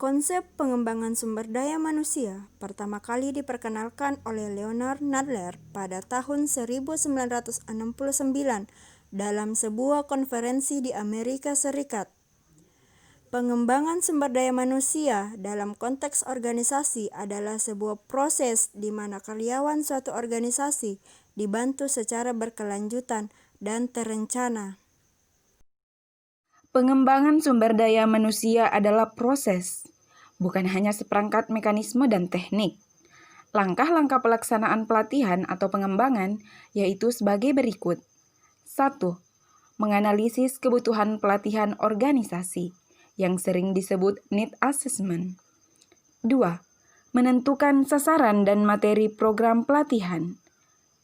Konsep pengembangan sumber daya manusia pertama kali diperkenalkan oleh Leonard Nadler pada tahun 1969 dalam sebuah konferensi di Amerika Serikat. Pengembangan sumber daya manusia dalam konteks organisasi adalah sebuah proses di mana karyawan suatu organisasi dibantu secara berkelanjutan dan terencana. Pengembangan sumber daya manusia adalah proses, bukan hanya seperangkat mekanisme dan teknik. Langkah-langkah pelaksanaan pelatihan atau pengembangan yaitu sebagai berikut. 1. Menganalisis kebutuhan pelatihan organisasi, yang sering disebut need assessment. 2. Menentukan sasaran dan materi program pelatihan.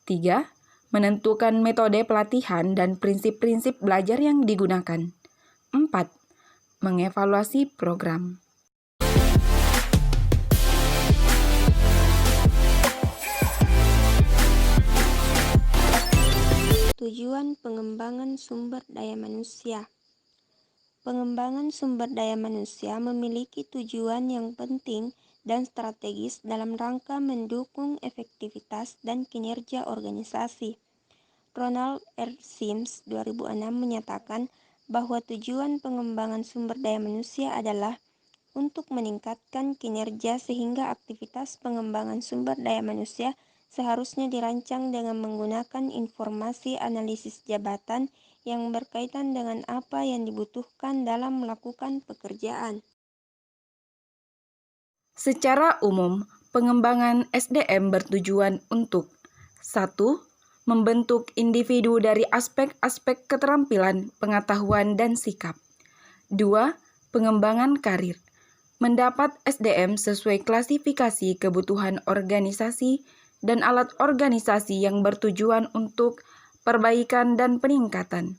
3. Menentukan metode pelatihan dan prinsip-prinsip belajar yang digunakan. 4. Mengevaluasi program. Tujuan pengembangan sumber daya manusia. Pengembangan sumber daya manusia memiliki tujuan yang penting dan strategis dalam rangka mendukung efektivitas dan kinerja organisasi. Ronald R. Sims 2006 menyatakan bahwa tujuan pengembangan sumber daya manusia adalah untuk meningkatkan kinerja sehingga aktivitas pengembangan sumber daya manusia seharusnya dirancang dengan menggunakan informasi analisis jabatan yang berkaitan dengan apa yang dibutuhkan dalam melakukan pekerjaan. Secara umum, pengembangan SDM bertujuan untuk 1. Membentuk individu dari aspek-aspek keterampilan, pengetahuan, dan sikap. 2. Pengembangan karir. Mendapat SDM sesuai klasifikasi kebutuhan organisasi dan alat organisasi yang bertujuan untuk perbaikan dan peningkatan.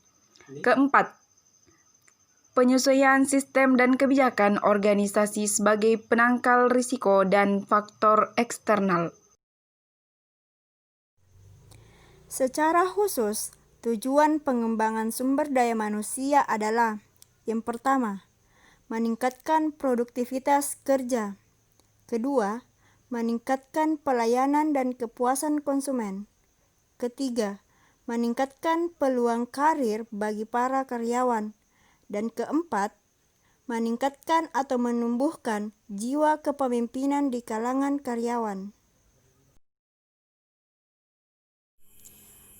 Keempat, penyesuaian sistem dan kebijakan organisasi sebagai penangkal risiko dan faktor eksternal. Secara khusus, tujuan pengembangan sumber daya manusia adalah: yang pertama, meningkatkan produktivitas kerja. Kedua, meningkatkan pelayanan dan kepuasan konsumen. Ketiga, meningkatkan peluang karir bagi para karyawan. Dan keempat, meningkatkan atau menumbuhkan jiwa kepemimpinan di kalangan karyawan.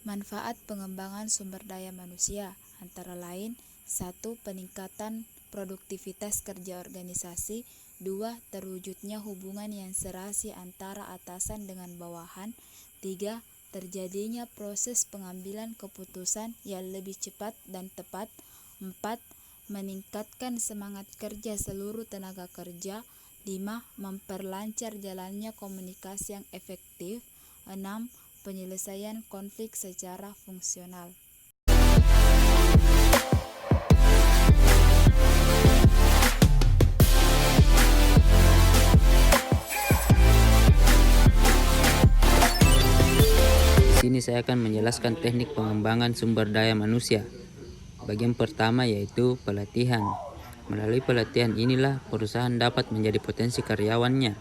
Manfaat pengembangan sumber daya manusia antara lain: 1. Peningkatan produktivitas kerja organisasi. 2. Terwujudnya hubungan yang serasi antara atasan dengan bawahan. 3. Terjadinya proses pengambilan keputusan yang lebih cepat dan tepat. 4. Meningkatkan semangat kerja seluruh tenaga kerja. 5. Memperlancar jalannya komunikasi yang efektif. 6. Penyelesaian konflik secara fungsional. Di sini saya akan menjelaskan teknik pengembangan sumber daya manusia. Bagian pertama yaitu pelatihan. Melalui pelatihan inilah perusahaan dapat menjadi potensi karyawannya.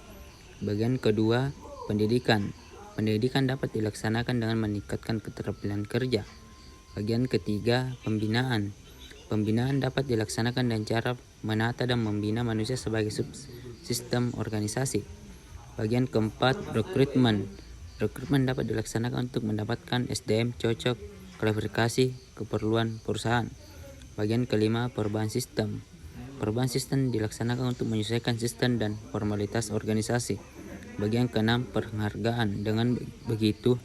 Bagian kedua, pendidikan. Pendidikan dapat dilaksanakan dengan meningkatkan keterampilan kerja. Bagian ketiga, pembinaan. Pembinaan dapat dilaksanakan dengan cara menata dan membina manusia sebagai subsistem organisasi. Bagian keempat, rekrutmen. Rekrutmen dapat dilaksanakan untuk mendapatkan SDM cocok kualifikasi keperluan perusahaan. Bagian kelima, perubahan sistem. Perubahan sistem dilaksanakan untuk menyesuaikan sistem dan formalitas organisasi. Bagian keenam, penghargaan. Dengan begitu,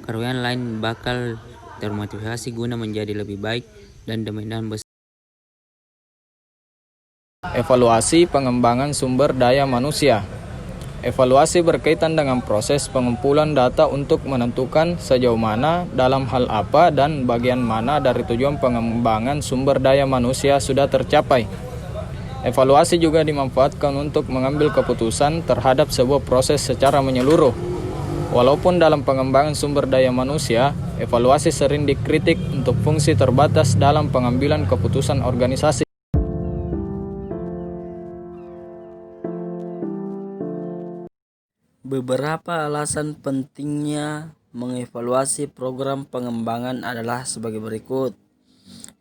karyawan lain bakal termotivasi guna menjadi lebih baik dan dominan besar. Evaluasi pengembangan sumber daya manusia. Evaluasi berkaitan dengan proses pengumpulan data untuk menentukan sejauh mana, dalam hal apa, dan bagian mana dari tujuan pengembangan sumber daya manusia sudah tercapai. Evaluasi juga dimanfaatkan untuk mengambil keputusan terhadap sebuah proses secara menyeluruh. Walaupun dalam pengembangan sumber daya manusia, evaluasi sering dikritik untuk fungsi terbatas dalam pengambilan keputusan organisasi. Beberapa alasan pentingnya mengevaluasi program pengembangan adalah sebagai berikut.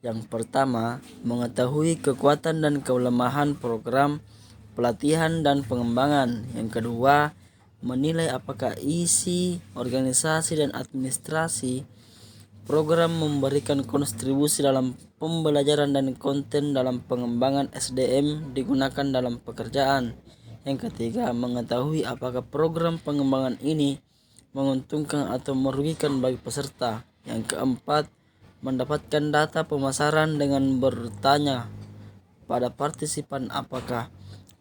Yang pertama, mengetahui kekuatan dan kelemahan program pelatihan dan pengembangan. Yang kedua, menilai apakah isi, organisasi, dan administrasi program memberikan kontribusi dalam pembelajaran dan konten dalam pengembangan SDM digunakan dalam pekerjaan. Yang ketiga, mengetahui apakah program pengembangan ini menguntungkan atau merugikan bagi peserta. Yang keempat, mendapatkan data pemasaran dengan bertanya pada partisipan apakah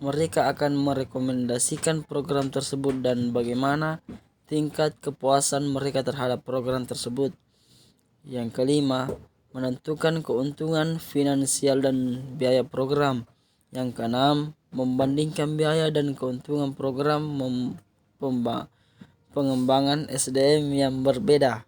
mereka akan merekomendasikan program tersebut dan bagaimana tingkat kepuasan mereka terhadap program tersebut. Yang kelima, menentukan keuntungan finansial dan biaya program. Yang keenam, membandingkan biaya dan keuntungan program pengembangan SDM yang berbeda.